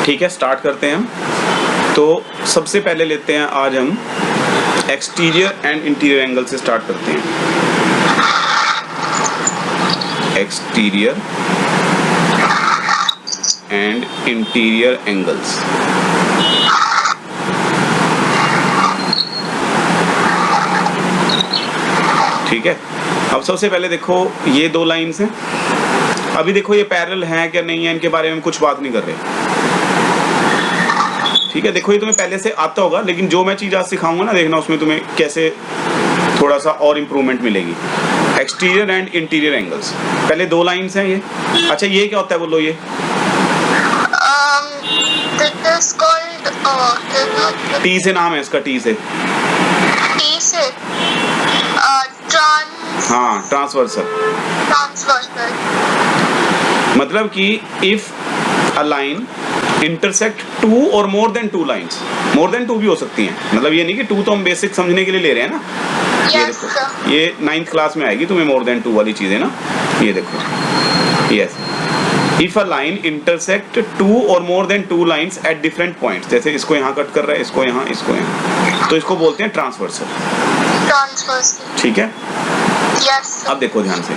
ठीक है, स्टार्ट करते हैं हम। तो सबसे पहले लेते हैं आज हम एक्सटीरियर एंड इंटीरियर एंगल से स्टार्ट करते हैं। Exterior and interior angles. ठीक है, अब सबसे पहले देखो ये दो लाइंस हैं। अभी देखो ये पैरेलल हैं क्या नहीं है, इनके बारे में कुछ बात नहीं कर रहे। ठीक है, देखो ये तुम्हें पहले से आता होगा, लेकिन जो मैं चीज़ आज सिखाऊंगा ना, देखना उसमें तुम्हें कैसे थोड़ा सा और इम्प्रूवमेंट मिलेगी। एक्सटीरियर एंड इंटीरियर एंगल्स, पहले दो लाइंस हैं ये। अच्छा, ये क्या होता है बोलो? ये टी से नाम है इसका, टी से हाँ, ट्रांसवर्सल। मतलब कि if a line intersect two or more than two lines, more than two भी हो सकती हैं, मतलब ये नहीं कि टू तो हम बेसिक समझने के लिए ले रहे हैं ना। ये देखो, ये 9th क्लास में आएगी तुम्हें मोर देन टू वाली चीजें ना। ये देखो, yes, if a line intersect two or more than two lines at different points, जैसे इसको यहाँ कट कर रहा है, इसको यहाँ, इसको यहाँ, तो इसको बोलते हैं ट्रांसवर्सल। ठीक है, yes, अब देखो ध्यान से,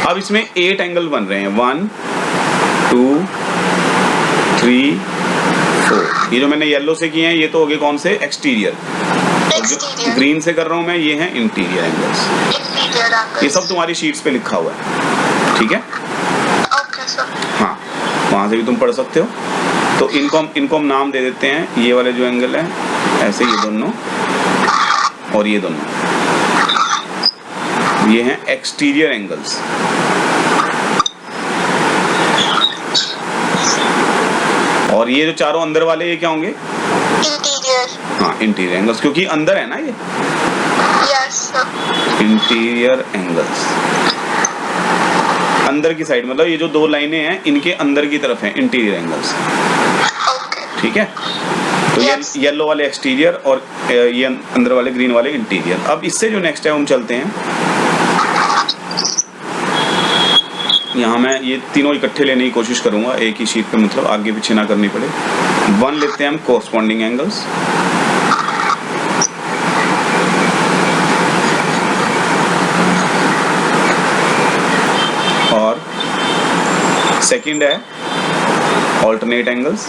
अब इसमें 8 एंगल बन रहे हैं, 1 2 3 4। ये जो मैंने येलो से किए हैं ये तो हो गए कौन से? एक्सटीरियर। जो ग्रीन से कर रहा हूं मैं, ये हैं इंटीरियर एंगल्स। ये सब तुम्हारी शीट्स पे लिखा हुआ है। ठीक है, हाँ, वहां से भी तुम पढ़ सकते हो। तो इनको हम नाम दे देते हैं। ये वाले जो एंगल है, ऐसे ये दोनों और ये दोनों, ये हैं एक्सटीरियर एंगल्स। और ये जो चारों अंदर वाले, ये क्या होंगे? इंटीरियर। हाँ, इंटीरियर एंगल्स, क्योंकि अंदर है ना ये। यस, इंटीरियर एंगल्स, अंदर की साइड, मतलब ये जो दो लाइनें हैं इनके अंदर की तरफ हैं इंटीरियर एंगल्स। ठीक है, तो yes, येलो वाले एक्सटीरियर और ये अंदर वाले ग्रीन वाले इंटीरियर। अब इससे जो नेक्स्ट है हम चलते हैं, यहाँ मैं ये तीनों इकट्ठे लेने की कोशिश करूंगा एक ही शीट पे, मतलब आगे पीछे ना करनी पड़े। 1 लेते हैं हम कोरस्पॉन्डिंग एंगल्स, और सेकंड है ऑल्टरनेट एंगल्स।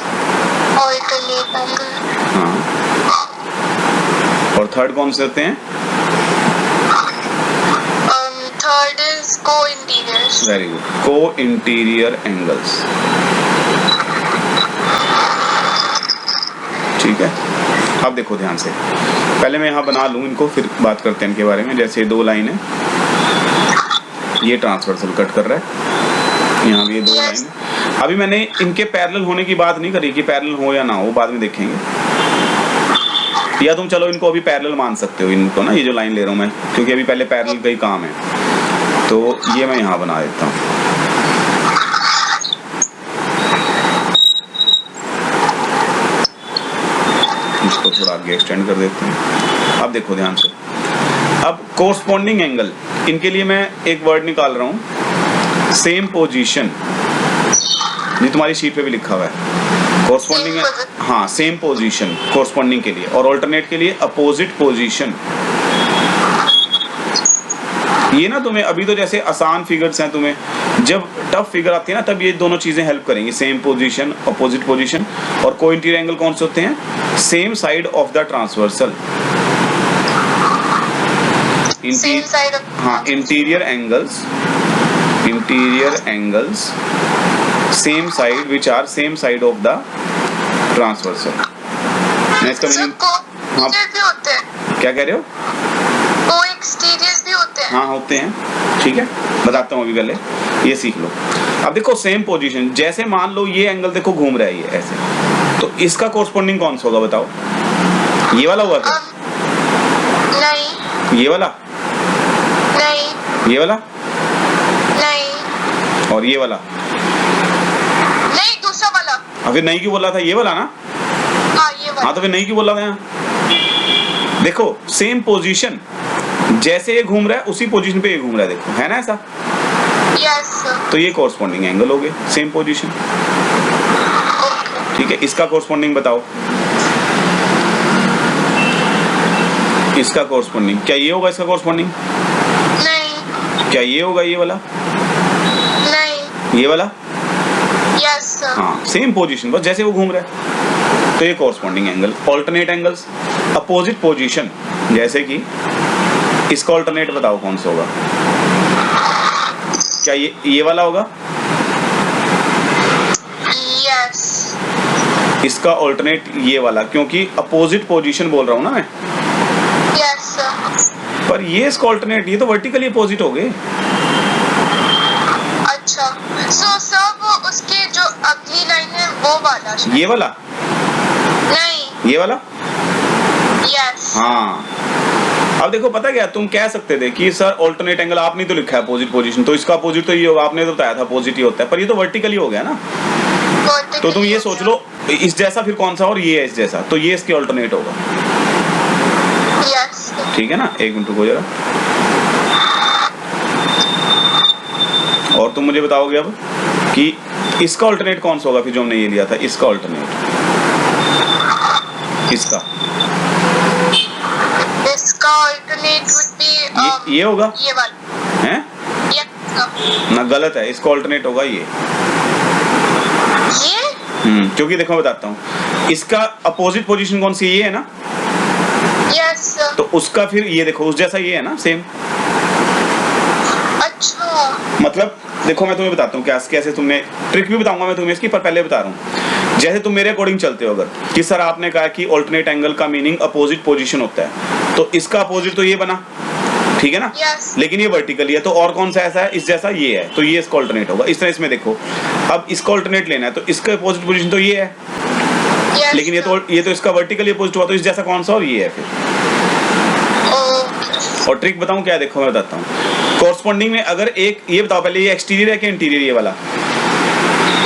हाँ, और थर्ड कौन से होते हैं? Third is co interiors. Very good, co interior angles. ठीक है, अब देखो ध्यान से, पहले मैं यहाँ बना लूँ इनको, फिर बात करते हैं इनके बारे में। जैसे दो लाइन है, ये ट्रांसवर्सल कट कर रहा है, यहाँ भी ये दो लाइन है। अभी मैंने इनके पैरेलल होने की बात नहीं करी कि पैरेलल हो या ना हो, बाद में देखेंगे। या तुम चलो इनको अभी पैरेलल मान सकते हो इनको ना, ये जो लाइन ले रहा हूँ मैं, क्योंकि अभी पहले पैरेलल का ही काम है। तो ये मैं यहाँ बना देता हूँ। इसको थोड़ा आगे एक्सटेंड कर देते हैं। अब देखो ध्यान से, अब कोरस्पॉन्डिंग एंगल, इनके लिए मैं एक वर्ड निकाल रहा हूँ, सेम पोजीशन। ये तुम्हारी शीट पे भी लिखा हुआ है। कोरस्पॉन्डिंग है, हाँ, सेम पोजीशन कोरस्पॉन्डिंग के लिए, और ऑल्टरनेट के लिए अपोजिट पोजीशन। ये ना तुम्हें अभी तो जैसे आसान फिगर्स हैं, तुम्हें जब टफ फिगर आती है ना, तब ये दोनों चीजें हेल्प करेंगी, सेम पोजीशन, अपोजिट पोजीशन। और को इंटीरियर एंगल कौन से होते हैं? Same side of the transversal. हाँ, interior angles same side which are same side of the transversal. इसका मीनिंग, हाँ, क्या कह रहे हो? एक्सटीरियर्स भी होते हैं। हाँ, होते हैं। ठीक है, बताता हूँ अभी, पहले ये सीख लो। अब देखो सेम पोजीशन, जैसे मान लो ये एंगल देखो घूम रहा है ये ऐसे, तो इसका कोरस्पॉन्डिंग कौन सा होगा बताओ? ये वाला होगा क्या? नहीं। ये वाला? नहीं। ये वाला? नहीं। और ये वाला? नहीं, दूसरा वाला। फिर नहीं क्यों बोला था? ये वाला ना? हाँ, ये वाला। हाँ, तो फिर नहीं क्यों बोला था यहाँ? देखो सेम पोजीशन, जैसे ये घूम रहा है उसी पोजीशन पे ये घूम रहा है, देखो, है ना ऐसा? यस। तो ये कोरस्पॉन्डिंग एंगल हो गए, सेम पोजीशन। ठीक है, इसका कोरस्पॉन्डिंग बताओ, इसका कोरस्पॉन्डिंग क्या ये होगा? इसका कोरस्पॉन्डिंग नहीं, क्या ये होगा? ये वाला, नहीं, ये वाला? यस सर, हाँ, सेम पोजीशन, बस जैसे वो घूम रहा है तो ये corresponding angle. Alternate angles, opposite position, जैसे कि इसका ऑल्टरनेट बताओ कौन सा होगा? क्या ये वाला होगा? यस, इसका ऑल्टरनेट ये वाला, क्योंकि अपोजिट पोजीशन बोल रहा हूँ ना मैं। यस सर, पर ये इसका ऑल्टरनेट, ये तो वर्टिकली अपोजिट हो गए। अच्छा, सो सर वो उसके जो अगली लाइन है वो वाला शायद। ये वाला? नहीं, ये वाला? यस, हाँ। अब देखो, पता क्या, तुम कह सकते थे कि सर ऑल्टरनेट एंगल आपने तो लिखा है अपोजिट पोजीशन, तो इसका अपोजिट तो ये होगा, आपने तो बताया था अपोजिट ही होता है, पर ये तो वर्टिकली हो गया ना। तो तुम ये सोच लो, इस जैसा फिर कौन सा, और ये है इस जैसा, तो ये इसके ऑल्टरनेट होगा। यस, ठीक है ना, एक मिनट रुको जरा। और तुम मुझे बताओगे अब कि इसका ऑल्टरनेट कौन सा होगा फिर, जो हमने ये लिया था, इसका ऑल्टरनेट, इसका इसका अल्टरनेट वुड बी ये होगा, ये वाला हैं? यस ना, गलत है, इसका ऑल्टरनेट होगा ये। क्योंकि देखो मैं बताता हूँ, इसका अपोजिट पोजीशन कौन सी, ये है ना, यस, तो उसका फिर ये देखो उस जैसा ये है ना, सेम। अच्छा, मतलब देखो मैं तुम्हें बताता हूँ क्या कैसे, तुमने ट्रिक भी बताऊंगा मैं तुम्हें इसकी, पर पहले बता रहा हूँ। जैसे तुम मेरे अकॉर्डिंग चलते हो, अगर कि सर आपने कहा कि ऑल्टरनेट एंगल का मीनिंग अपोजिट पोजीशन होता है, तो इसका अपोजिट तो ये बना, ठीक है ना, यस, लेकिन ये वर्टिकली है, तो और कौन सा ऐसा है इस जैसा, ये है, तो ये इसका ऑल्टरनेट होगा। इस तरह इसमें देखो, अब इसका ऑल्टरनेट लेना है, तो इसका अपोजिट पोजीशन तो ये है, यस, लेकिन ये तो इसका वर्टिकली अपोजिट हुआ, तो इस जैसा कौन सा, और ये है फिर। और ट्रिक बताऊं क्या है, देखो मैं बताता हूँ। कोरस्पॉन्डिंग में अगर एक, ये बताओ पहले, ये एक्सटीरियर है कि इंटीरियर, ये वाला?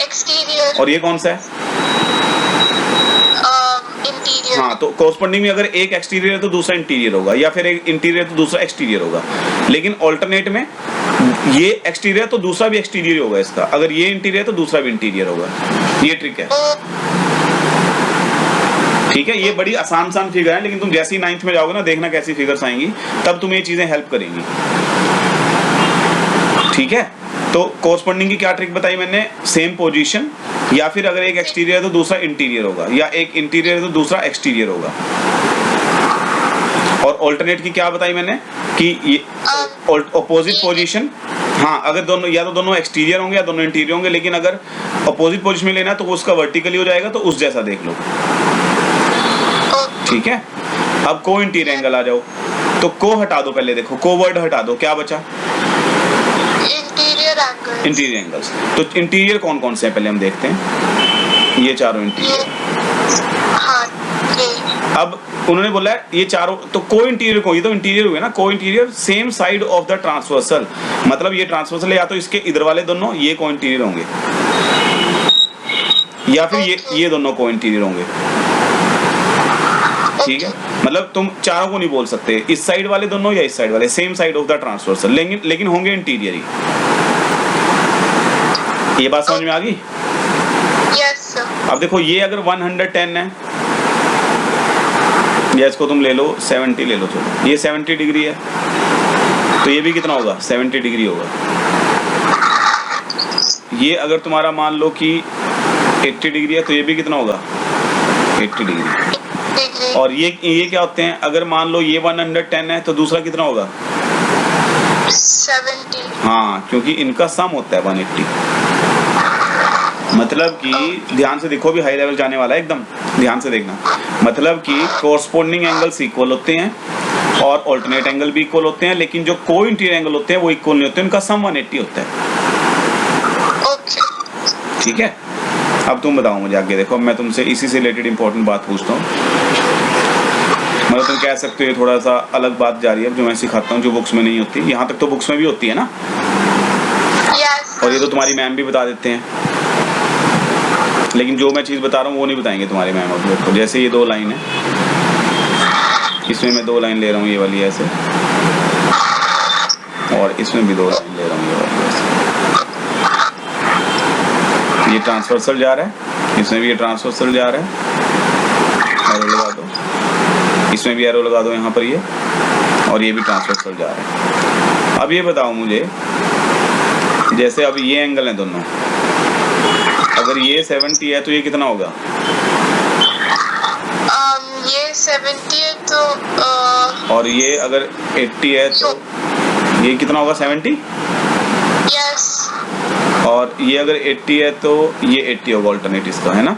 एक्सटीरियर, और ये कौन सा है? इंटीरियर, हाँ, तो कोरस्पॉन्डिंग में अगर एक एक्सटीरियर है तो दूसरा इंटीरियर होगा, या फिर एक इंटीरियर तो दूसरा एक्सटीरियर होगा। लेकिन ऑल्टरनेट में ये एक्सटीरियर तो दूसरा भी एक्सटीरियर होगा इसका, अगर ये इंटीरियर तो दूसरा भी इंटीरियर होगा। ये ट्रिक है, ठीक है। ये बड़ी आसान फिगर है, लेकिन तुम जैसे ही 9th में जाओगे ना, देखना कैसी फिगर्स आएंगी, तब तुम्हें ये चीजें हेल्प करेंगी, ठीक है। तो कोरस्पॉन्डिंग की क्या ट्रिक बताई मैंने, सेम पोजीशन, या फिर अगर एक एक्सटीरियर है तो दूसरा इंटीरियर होगा, या एक इंटीरियर है तो दूसरा एक्सटीरियर होगा। और ऑल्टरनेट की क्या बताई मैंने कि ये अपोजिट पोजीशन, हाँ, अगर दोनों, या तो दोनों एक्सटीरियर होंगे या दोनों इंटीरियर होंगे, लेकिन अगर अपोजिट पोजीशन में लेना है तो उसका वर्टिकली हो जाएगा, तो उस जैसा देख लो, ठीक है। अब को इंटीरियर एंगल आ जाओ, तो को हटा दो पहले, देखो को वर्ड हटा दो, क्या बचा? Interior angle, interior angles. तो इंटीरियर कौन कौन से हैं पहले हम देखते हैं, ये चारों इंटीरियर। हाँ, ये, अब उन्होंने बोला है ये चारों, तो को इंटीरियर को, ये तो इंटीरियर हुए ना, को interior same side of the transversal, मतलब ये ट्रांसवर्सल है, या तो इसके इधर वाले दोनों ये को इंटीरियर होंगे, या फिर ये दोनों को इंटीरियर होंगे, ठीक है। मतलब तुम चारों को नहीं बोल सकते, इस साइड वाले दोनों या इस साइड वाले, same side of the transversal, लेकिन होंगे इंटीरियर ही। ये बात समझ में आ गई? Yes sir. अब देखो, ये अगर 110 है, या इसको तुम ले लो 70 ले लो, चलो ये 70 डिग्री है, तो ये भी कितना होगा, 70 डिग्री होगा। ये अगर तुम्हारा मान लो कि 80 डिग्री है, तो ये भी कितना होगा, 80 डिग्री। और ये क्या होते हैं, अगर मान लो ये 110 है, तो दूसरा कितना होगा, 70। हाँ, क्योंकि इनका सम होता है 180। मतलब कि ध्यान से देखो, भी हाई लेवल जाने वाला है एकदम, ध्यान से देखना। मतलब कि कोरस्पॉन्डिंग एंगल्स इक्वल होते हैं और ऑल्टरनेट एंगल भी इक्वल होते हैं, लेकिन जो को इंटीरियर एंगल होते हैं वो इक्वल नहीं होते, उनका सम 180 होता है, ओके, ठीक है। अब तुम बताओ मुझे आगे, देखो मैं तुमसे इसी से रिलेटेड इंपॉर्टेंट बात पूछता हूँ। मतलब तुम कह सकते हो ये थोड़ा सा अलग बात जा रही है, जो मैं सिखाता हूँ, जो बुक्स में नहीं होती। यहाँ तक तो बुक्स में भी होती है ना, यस, और ये तो तुम्हारी मैम भी बता देते हैं, लेकिन जो मैं चीज़ बता रहा हूँ वो नहीं बताएंगे तुम्हारे मैम। अब देखो, जैसे ये 2 लाइन है, इसमें मैं 2 लाइन ले रहा हूँ, ये वाली ऐसे, और इसमें भी 2 लाइन ले रहा हूँ, ये वाली ऐसे। ये ट्रांसवर्सल जा रहा है इसमें भी ये ट्रांसवर्सल जा रहा है, एरो लगा दो, इसमें भी एरो लगा दो यहाँ पर ये, और ये भी ट्रांसवर्सल जा रहा है। अब ये बताओ मुझे, जैसे अब ये एंगल है दोनों, अगर ये 70 है तो ये कितना होगा? ये 70 है तो और ये अगर 80 है तो ये कितना होगा? 70। यस। और ये अगर 80 है तो ये 80 होगा ऑल्टरनेट इसका, है ना?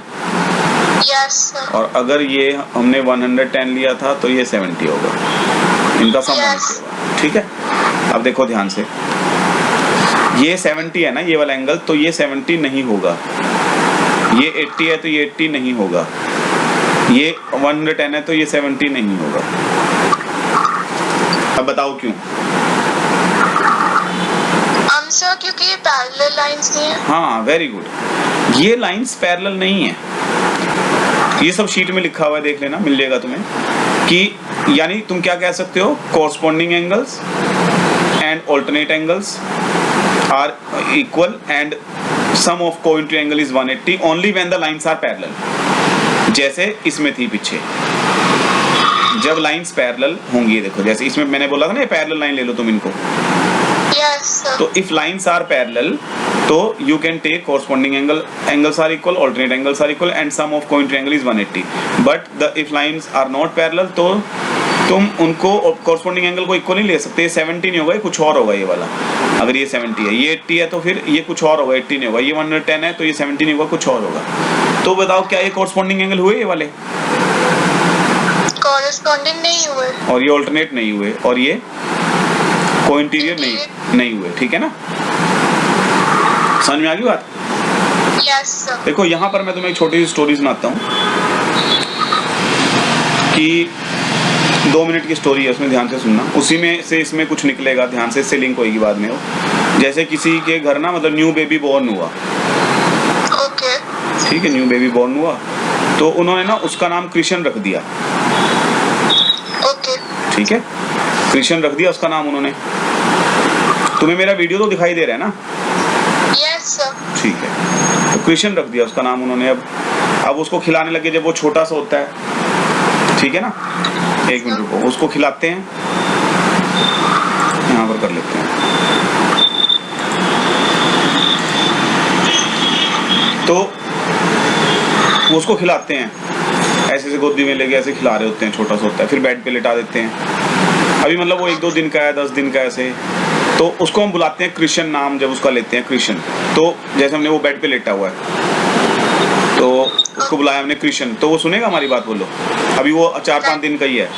यस। और अगर ये हमने 110 लिया था तो ये 70 होगा, इनका सम 180 होगा, ठीक है? अब देखो ध्यान से, ये 70 है ना ये वाला एंगल, तो ये 70 नहीं होगा। ये 80 है तो ये 80 नहीं होगा। ये 110 है तो ये 70 नहीं होगा। अब बताओ क्यों? सर क्योंकि ये पैरेलल लाइंस नहीं है। हाँ, वेरी गुड। ये लाइंस पैरेलल नहीं है, ये सब शीट में लिखा हुआ है, देख लेना, मिल जाएगा तुम्हें। कि यानी तुम क्या कह सकते हो? Corresponding angles and alternate angles are equal and sum of coincident angle is 180 only when the lines are parallel. जैसे इसमें थी पीछे, जब लाइंस पैरेलल होंगी, देखो जैसे इसमें मैंने बोला था ना, ये पैरेलल लाइन ले लो तुम इनको। Yes, sir. तो इफ लाइंस आर पैरेलल तो you can take corresponding angle, angles are equal, alternate angles are equal and sum of coincident angle is 180। But the if lines are not parallel तो तुम उनको corresponding angle को equal नहीं ले सकते। ये 70 नहीं होगा, ये कुछ और होगा ये वाला। अगर ये 70 है, ये 80 है तो फिर ये कुछ और होगा, 80 नहीं होगा। ये 110 है तो ये 70 नहीं होगा, कुछ और होगा। तो बताओ क्या ये कॉरस्पॉन्डिंग एंगल हुए ये वाले? कॉरेस्पॉन्डिंग नहीं हुए। और ये ऑल्टरनेट नहीं हुए, और ये कोइंटीरियर नहीं हुए, ठीक है ना? समझ में आ गई बात? Yes sir. देखो यहाँ पर मैं तुम्हें एक छोटी सी स्टोरी सुनाता हूँ कि 2 मिनट की स्टोरी है, उसमें ध्यान से सुनना। उसी में से इसमें कुछ निकलेगा, ध्यान से, इससे लिंक होगी बाद में वो। जैसे किसी के घर ना, मतलब न्यू बेबी बॉर्न हुआ, ओके, ठीक है, न्यू बेबी बॉर्न हुआ, तो उन्होंने ना उसका नाम कृष्ण रख दिया, ओके, ठीक है? कृष्ण रख दिया उसका नाम उन्होंने। तुम्हें मेरा वीडियो तो दिखाई दे रहा है ना? Yes sir. ठीक है, तो कृष्ण रख दिया उसका नाम उन्होंने। अब उसको खिलाने लगे, जब वो छोटा सा होता है, ठीक है ना? 1 मिनट रुको, उसको खिलाते हैं, यहाँ पर कर लेते हैं। तो वो उसको खिलाते हैं, ऐसे से गोदी में लेके ऐसे खिला रहे होते हैं, छोटा सा होता है, फिर बेड पे लेटा देते हैं। अभी मतलब वो 1-2 दिन का है, 10 दिन का ऐसे, तो उसको हम बुलाते हैं कृष्ण, नाम जब उसका लेते हैं कृष्ण। तो जैसे हमने वो बेड पे लेटा हुआ है, तो उसको बुलाया हमने कृष्ण, तो वो सुनेगा हमारी बात? बोलो, अभी वो 4-5 दिन का ही है,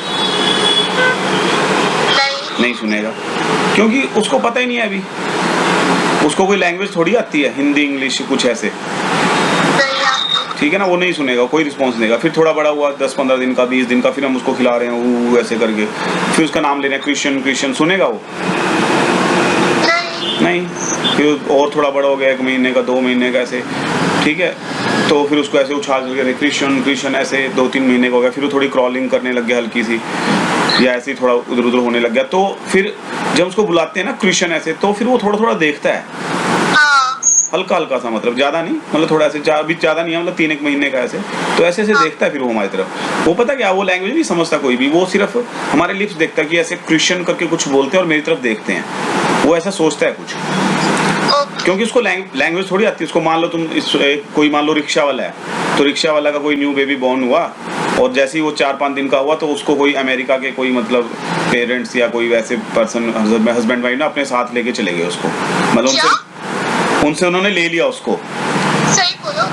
नहीं सुनेगा, क्योंकि उसको पता ही नहीं है अभी, उसको कोई लैंग्वेज थोड़ी आती है, हिंदी इंग्लिश कुछ ऐसे, ठीक है ना? वो नहीं सुनेगा, कोई रिस्पॉन्स देगा। फिर थोड़ा बड़ा हुआ, 10-15 दिन का, 20 दिन का, फिर हम उसको खिला रहे हैं वो ऐसे करके, फिर उसका नाम ले रहे हैं कृष्ण कृष्ण, सुनेगा वो? नहीं। फिर और थोड़ा बड़ा हो गया, 1 महीने का, 2 महीने का, ऐसे, ठीक है? तो फिर उसको ऐसे उछाल करके कृष्ण कृष्ण, ऐसे 2-3 महीने का हो गया, फिर वो थोड़ी क्रॉलिंग करने लग गया हल्की सी, या ऐसे ही थोड़ा उधर उधर होने लग गया। तो फिर जब उसको बुलाते हैं ना कृष्ण ऐसे, तो फिर वो थोड़ा थोड़ा देखता है, हल्का हल्का सा, मतलब ज्यादा नहीं, मतलब थोड़ा ऐसे, अभी ज्यादा नहीं है, मतलब 3-1 महीने का ऐसे, तो ऐसे ऐसे देखता है फिर वो हमारी तरफ। वो पता क्या, वो लैंग्वेज नहीं समझता कोई भी, वो सिर्फ हमारे लिप्स देखता है कि ऐसे कृष्ण करके कुछ बोलते हैं और मेरी तरफ देखते हैं, वो ऐसा सोचता है कुछ, क्योंकि उसको लैंग्वेज थोड़ी आती है उसको। मान लो तुम कोई मान लो रिक्शा वाला है, तो रिक्शा वाला का कोई न्यू बेबी बॉर्न हुआ, और जैसे ही वो 4-5 दिन का हुआ, तो उसको कोई अमेरिका के कोई मतलब पेरेंट्स या कोई वैसे पर्सन, हस्बैंड वाइफ ना, अपने साथ लेके चले गए उसको, मतलब उनसे उन्होंने ले लिया उसको। सही बोलो।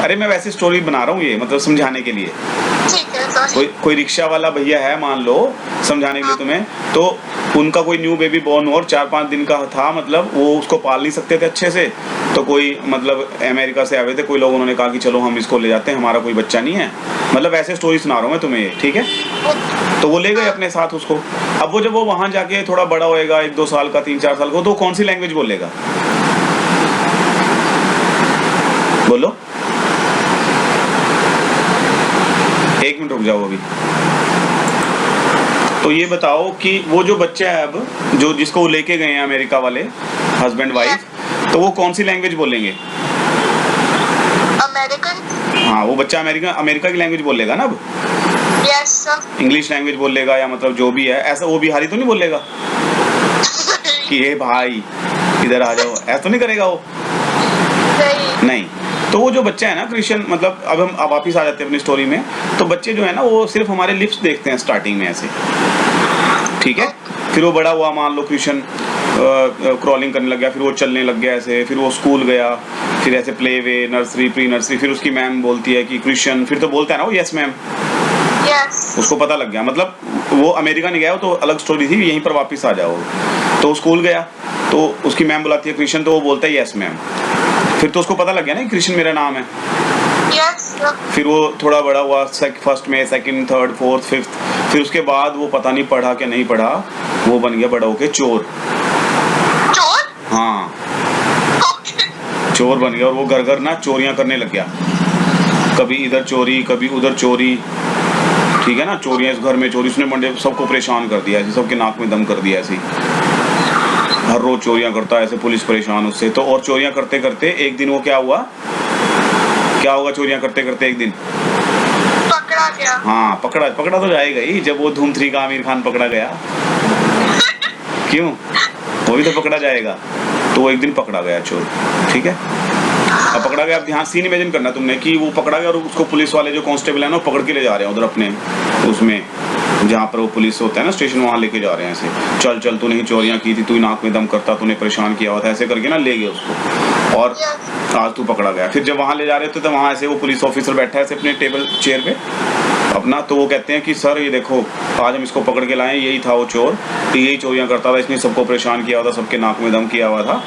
अरे मैं वैसे स्टोरी बना रहा हूँ ये, मतलब समझाने के लिए। ठीक है, कोई रिक्शा वाला भैया है, मान लो, समझाने के लिए तुम्हें, तो उनका कोई न्यू बेबी बॉर्न हुआ और 4-5 दिन का था, मतलब वो उसको पाल नहीं सकते थे अच्छे से, तो कोई मतलब अमेरिका से आए थे कोई लोग, उन्होंने कहा कि चलो हम इसको ले जाते हैं, हमारा कोई बच्चा नहीं है, मतलब वैसे स्टोरी सुना रहा हूँ मैं तुम्हें, ठीक है? तो वो ले गए अपने साथ उसको। अब वो जब वो वहां जाके थोड़ा बड़ा होएगा, 1-2 साल का, 3-4 साल का, तो कौन सी लैंग्वेज बोलेगा? बोलो, 1 मिनट रुक जाओ अभी। तो ये बताओ कि वो जो बच्चा है अब, जो जिसको वो लेके गए हैं अमेरिका वाले हस्बैंड वाइफ, तो वो कौन सी लैंग्वेज बोलेंगे? अमेरिकन। हाँ, वो बच्चा अमेरिका की लैंग्वेज बोल लेगा ना अब, यस सर। इंग्लिश लैंग्वेज बोल लेगा या मतलब जो भी है, ऐसा वो बिहारी तो नहीं बोल लेगा कि हे भाई इधर आ जाओ, ऐसा तो नहीं करेगा वो। नहीं, तो वो जो बच्चा है ना क्रिश्चियन, मतलब अब वापिस आ जाते हैं अपनी स्टोरी में। तो बच्चे जो है ना वो सिर्फ हमारे लिप्स देखते हैं स्टार्टिंग में ऐसे, ठीक है। फिर वो बड़ा हुआ, मान लो क्रिश्चियन क्रॉलिंग करने लग गया, फिर वो चलने लग गया ऐसे, फिर वो स्कूल गया, फिर ऐसे play way, nursery, pre nursery, फिर उसकी मैम बोलती है कि क्रिश्चियन, फिर तो बोलता है ना वो यस मैम, उसको पता लग गया। मतलब वो अमेरिका नहीं गया, वो तो अलग स्टोरी थी, यहीं पर वापस आ जाओ। तो स्कूल गया तो उसकी मैम बुलाती है क्रिश्चियन, तो वो बोलता है यस मैम। फिर तो उसको पता लग गया ना क्रिश्चियन मेरा नाम है। फिर वो थोड़ा बड़ा हुआ, फर्स्ट में, सेकंड, थर्ड, फोर्थ, फिफ्थ, फिर उसके बाद वो पता नहीं पढ़ा क्या नहीं पढ़ा, वो बन गया बड़ा होके चोर। हाँ, चोर बन गया और वो घर घर ना चोरियां करने लग गया, कभी इधर चोरी कभी उधर चोरी, ठीक है ना। चोरियां इस घर में चोरी, उसने मंडे सबको परेशान कर दिया ऐसे, सबके नाक में दम कर दिया ऐसे, हर रोज चोरियां करता है ऐसे, पुलिस परेशान उससे। तो और चोरियां करते करते एक दिन वो क्या हुआ, क्या होगा चोरियां करते करते एक दिन पकड़ा गया। हाँ, पकड़ा तो जाएगा ही, जब वो धूम 3 का आमिर खान पकड़ा गया क्यों, वो भी तो पकड़ा जाएगा। तो वो एक दिन पकड़ा गया चोर, ठीक है। अब पकड़ा गया, अब ध्यान सीन इमेजिन करना तुमने कि वो पकड़ा गया और उसको पुलिस वाले जो कांस्टेबल है ना वो पकड़ के ले जा रहे हैं उधर अपने उसमें, जहाँ पर वो पुलिस होता है ना स्टेशन, वहाँ लेके जा रहे हैं ऐसे, चल चल तूने ही चोरियां की थी, तू नाक में दम करता, तूने परेशान किया हुआ था, ऐसे करके ना ले गए उसको, और आज तू पकड़ा गया। फिर जब वहाँ ले जा रहे थे तो वहाँ ऐसे वो पुलिस ऑफिसर बैठा है ऐसे अपने टेबल चेयर पे अपना, तो वो कहते हैं कि सर ये देखो आज हम इसको पकड़ के लाए, यही था वो चोर, तो यही चोरियां करता था, इसने सबको परेशान किया हुआ था, सबके नाक में दम किया हुआ था।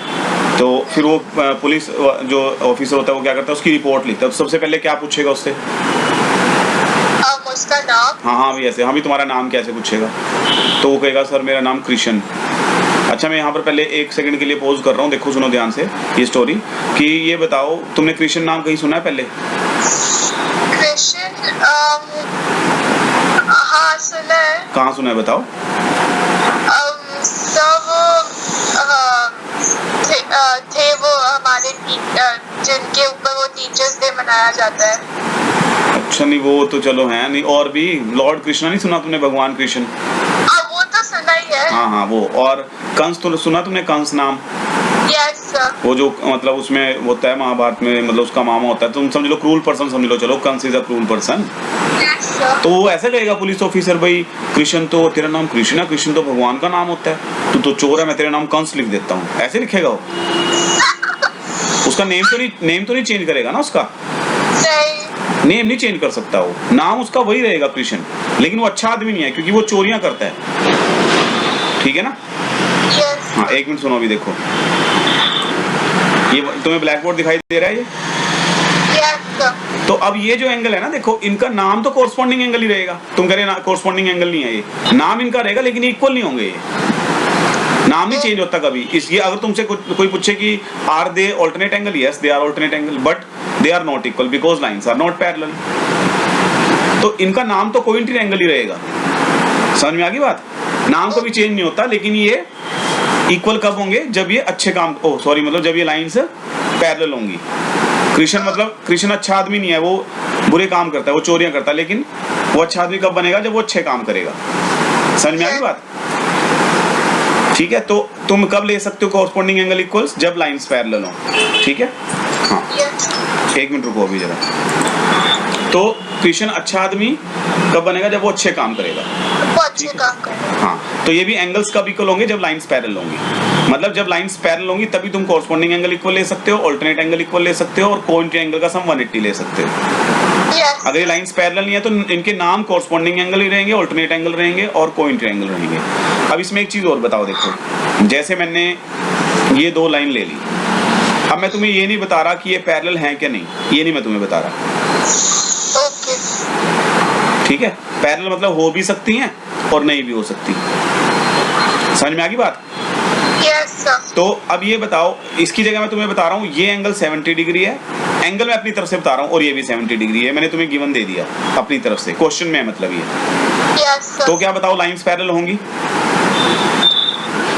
तो फिर वो पुलिस जो ऑफिसर होता है वो क्या करता है, उसकी रिपोर्ट लिखता है। सबसे पहले क्या पूछेगा उससे, उसका नाम। हाँ भी ऐसे, हाँ भी तुम्हारा नाम कैसे पूछेगा, तो वो कहेगा सर मेरा नाम कृष्ण। अच्छा, मैं यहाँ पर पहले 1 सेकंड के लिए पॉज कर रहा हूँ, देखो सुनो ध्यान से ये स्टोरी, कि ये बताओ तुमने कृष्ण नाम कहीं सुना है पहले? कृष्ण हाँ सुना है। कहाँ सुना है बताओ? सब थे वो हमारे जिनके ऊपर वो टीचर्स डे मनाया जाता है। अच्छा, नहीं वो तो चलो है नहीं, और भी लॉर्ड कृष्णा नहीं सुना तुमने, भगवान कृष्ण? वो तो सुना ही है। हाँ वो, और कंस तो सुना तुमने, कंस नाम? Yes sir. वो जो मतलब उसमें होता है महाभारत में, मतलब उसका मामा होता है, तुम समझ लो क्रूल पर्सन समझ लो, चलो Kansa is a cruel person. तो वो ऐसा कहेगा पुलिस ऑफिसर, भाई कृष्ण तो तेरा नाम कृष्ण है, कृष्ण तो भगवान का नाम होता है, तू तो चोर है, मैं तेरा नाम कंस लिख देता हूँ, ऐसे लिखेगा वो? उसका नेम तो नहीं चेंज करेगा ना, उसका नेम नहीं चेंज कर सकता, वो नाम उसका वही रहेगा कृष्ण, लेकिन वो अच्छा आदमी नहीं है क्योंकि वो चोरियां करता है, ठीक है ना। हाँ, 1 मिनट सुनो, अभी देखो ये तुम्हें ब्लैक बोर्ड दिखाई दे रहा है ये? तो अब ये जो एंगल है ना, देखो इनका नाम तो कोरस्पॉन्डिंग एंगल ही रहेगा, तुम कह रहे ना कोरस्पॉन्डिंग एंगल नहीं है, ये नाम इनका रहेगा लेकिन इक्वल नहीं होंगे, ये नाम नहीं चेंज होता कभी। इसलिए अगर तुमसे कोई पूछे कि are they alternate angle, yes they are alternate angle, but they are not equal because lines are not parallel. तो इनका नाम तो कोइंसिडेंट एंगल ही रहेगा, समझ में आ गई बात? नाम कभी चेंज नहीं होता, लेकिन ये इक्वल कब होंगे, जब ये अच्छे काम, मतलब जब ये लाइंस पैरेलल होंगी। कृष्ण मतलब कृष्ण अच्छा आदमी नहीं है, वो बुरे काम करता है, वो चोरियां करता है, लेकिन वो अच्छा आदमी कब बनेगा, जब वो अच्छे काम करेगा। समझ में आ गई बात? ठीक है, तो तुम कब ले सकते हो कॉरस्पॉन्डिंग एंगल इक्वल्स, जब लाइंस पैरेलल हो, ठीक है। हाँ, 1 मिनट रुको अभी जरा। तो कृष्ण अच्छा आदमी कब बनेगा, जब वो अच्छे काम करेगा, वो अच्छे काम करेगा। हाँ, तो ये भी एंगल्स कब इक्वल होंगे, जब लाइंस पैरेलल होंगी। मतलब जब लाइंस पैरेलल होंगी तभी तुम कॉरस्पॉन्डिंग एंगल इक्वल ले सकते हो, ऑल्टरनेट एंगल इक्वल ले सकते हो, और कोइंसिडेंट एंगल का सम 180 ले सकते हो। अगर ये लाइंस पैरेलल नहीं है तो इनके नाम कॉरस्पॉन्डिंग एंगल ही रहेंगे, ऑल्टरनेट एंगल रहेंगे और कोइंसिडेंट एंगल रहेंगे। अब इसमें एक चीज और बताओ, देखो जैसे मैंने ये 2 लाइन ले ली, अब मैं तुम्हें ये नहीं बता रहा कि ये पैरेलल हैं क्या नहीं, ये नहीं मैं तुम्हें बता रहा, ठीक है। पैरेलल मतलब हो भी सकती हैं और नहीं भी हो सकती, समझ में आ गई बात? तो अब ये बताओ, इसकी जगह मैं तुम्हें बता रहा हूँ ये एंगल 70 डिग्री है, एंगल मैं अपनी तरफ से बता रहा हूँ, और ये भी 70 डिग्री है, मैंने तुम्हें गिवन दे दिया अपनी तरफ से, क्वेश्चन में मतलब ये। तो क्या बताओ, लाइंस पैरेलल होंगी?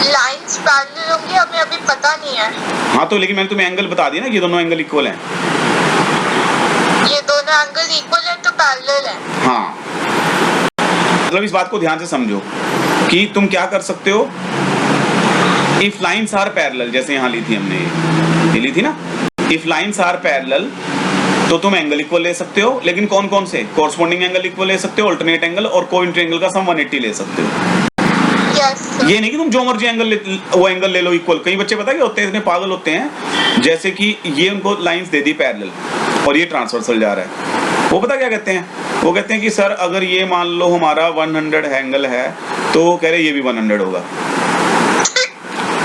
लाइंस पैरेलल होंगी, हमें अभी पता नहीं है। हाँ, तो लेकिन मैंने तुम्हें एंगल बता दिया ना, ये दोनों एंगल इक्वल हैं, दोनों एंगल इक्वल है तो पैरेलल है। हाँ, मतलब इस बात को ध्यान से समझो कि तुम क्या कर सकते हो। इफ लाइन्स आर पैरेलल, जैसे यहाँ ली थी हमने, ये ली थी ना, इफ लाइन्स आर पैरेलल तो तुम एंगल इक्वल ले सकते हो, लेकिन कौन कौन से? कोरस्पॉन्डिंग एंगल इक्वल ले सकते हो, अल्टरनेट एंगल और कोइन ट्रायंगल का सम 180 ले सकते हो। ये नहीं कि तुम जो मर्जी एंगल वो एंगल ले लो इक्वल। कई बच्चे पता क्या होते हैं, इतने पागल होते हैं, जैसे कि ये उनको लाइंस दे दी पैरेलल और ये ट्रांसवर्सल जा रहा है, वो पता क्या कहते हैं? वो कहते हैं कि सर अगर ये मान लो हमारा 100 एंगल है तो कह रहे ये भी 100 होगा।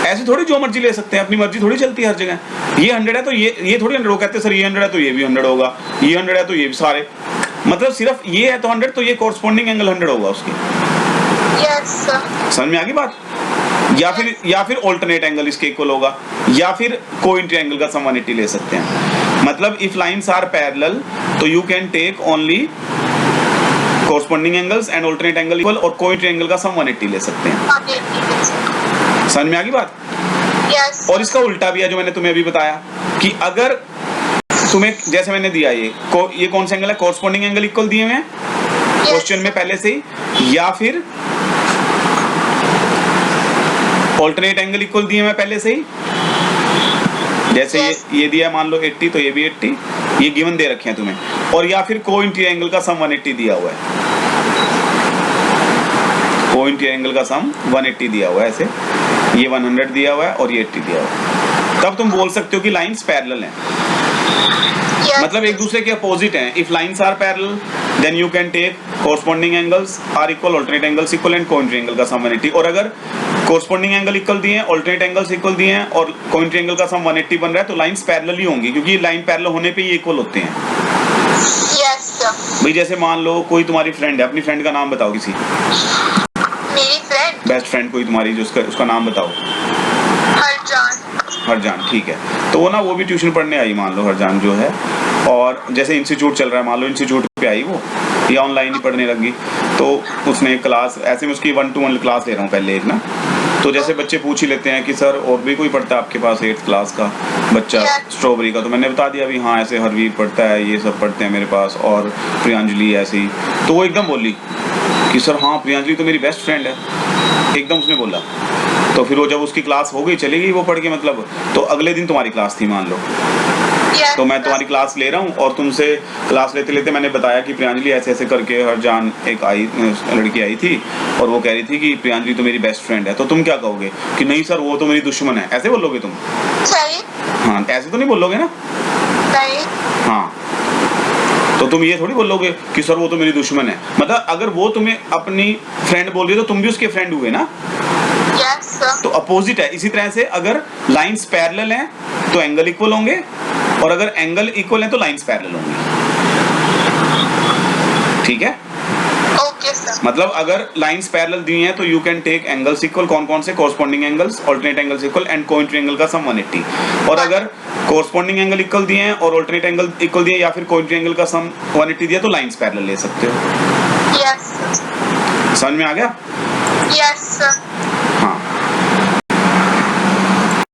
ऐसे थोड़ी जो मर्जी ले सकते हैं, अपनी मर्जी थोड़ी चलती है हर जगह। ये 100 है तो ये थोड़ी 100 हो, कहते हैं सर ये 100 है तो ये भी 100 होगा, ये 100 है तो ये भी सारे, मतलब सिर्फ ये है तो 100 तो ये कोरस्पॉन्डिंग एंगल 100 होगा उसकी। समझ में आ गई बात? या फिर ऑल्टरनेट एंगल इसके इक्वल होगा, या फिर कोइन ट्रायंगल का सम 180 ले सकते हैं। मतलब इफ लाइंस आर पैरेलल तो you can take only corresponding angles and alternate angle equal, और कोइन ट्रायंगल का सम 180 ले सकते हैं। समझ में आ गई बात? और इसका उल्टा भी है जो मैंने तुम्हें अभी बताया कि अगर तुम्हें, जैसे मैंने दिया ये कौन सा एंगल है, कोरस्पॉन्डिंग एंगल इक्वल दिए हुए हैं क्वेश्चन में पहले से ही, या फिर ऑल्टरनेट एंगल इक्वल दिए हुए पहले से ही, जैसे ये दिया है मान लो 80 तो ये भी 80, ये गिवन दे रखे हैं तुम्हें, और या फिर कोइन ट्रायंगल का सम 180 दिया हुआ है, कोइन ट्रायंगल का सम 180 दिया हुआ है, ऐसे ये 100 दिया हुआ है और ये 80 दिया हुआ है, तब तुम बोल सकते हो कि लाइंस पैरेलल हैं। मतलब एक दूसरे के अपोजिट हैं। If lines are parallel then you can take corresponding angles are equal, alternate angles equal and coin triangle का सम 180। और अगर कोरस्पॉन्डिंग एंगल इक्वल दिए हैं, ऑल्टरनेट एंगल्स इक्वल दिए हैं और कोइन ट्रायंगल का सम 180 बन रहा है तो लाइंस पैरेलल ही होंगी, क्योंकि लाइन पैरेलल होने पे ये इक्वल होते हैं। भाई जैसे मान लो कोई तुम्हारी फ्रेंड है, अपनी फ्रेंड का नाम बताओ, किसी मेरी फ्रेंड, बेस्ट फ्रेंड कोई तुम्हारी, जो उसका नाम बताओ। हरजान, ठीक है। तो वो ना, वो भी ट्यूशन पढ़ने आई, मान लो हरजान जो है, और जैसे इंस्टीट्यूट चल रहा है, मान लो इंस्टीट्यूट पे आई वो, या ऑनलाइन ही पढ़ने लगी, तो उसने क्लास, ऐसे में उसकी 1-to-1 क्लास ले रहा हूँ पहले एक ना, तो जैसे बच्चे पूछ ही लेते हैं कि सर और भी कोई पढ़ता है आपके पास 8th क्लास का बच्चा स्ट्रॉबेरी का, तो मैंने बता दिया अभी हाँ ऐसे हरवीर पढ़ता है, ये सब पढ़ते हैं मेरे पास, और प्रियांजलि ऐसे ही। तो वो एकदम बोली कि सर हाँ प्रियांजलि तो मेरी बेस्ट फ्रेंड है, एकदम उसने बोला। तो फिर वो जब उसकी क्लास हो गई, चली गई वो पढ़ के, मतलब तो अगले दिन तुम्हारी क्लास थी मान लो, तो मैं तुम्हारी क्लास ले रहा हूँ और तुमसे क्लास लेते लेते मैंने बताया कि प्रियांजलि ऐसे ऐसे करके हरजान एक लड़की आई थी और वो कह रही थी कि प्रियांजलि तो मेरी बेस्ट फ्रेंड है, तो तुम क्या कहोगे कि नहीं सर वो तो मेरी दुश्मन है, ऐसे बोलोगे तुम? सही। हाँ, ऐसे तो नहीं बोलोगे ना? सही। हाँ, तो तुम ये थोड़ी बोलोगे कि सर वो तो मेरी दुश्मन है। मतलब अगर वो तुम्हें अपनी फ्रेंड बोल रही है तो तुम भी उसके फ्रेंड हुए ना? Yes sir. तो अपोजिट है। इसी तरह से अगर लाइंस पैरेलल हैं तो एंगल इक्वल होंगे, और अगर एंगल इक्वल हैं तो लाइंस पैरेलल होंगी। ठीक है? Okay sir. मतलब अगर लाइंस पैरेलल दी हैं तो you can take angles equal, कौन कौन से? Corresponding angles, alternate angles equal and coin triangle का सम 180। और अगर कोरस्पॉन्डिंग एंगल इक्वल दिए हैं और ऑल्टरनेट एंगल इक्वल दिए या फिर कोइन ट्रायंगल का सम 180 दिया तो लाइंस पैरेलल ले सकते हो। यस। समझ में आ गया? Yes sir.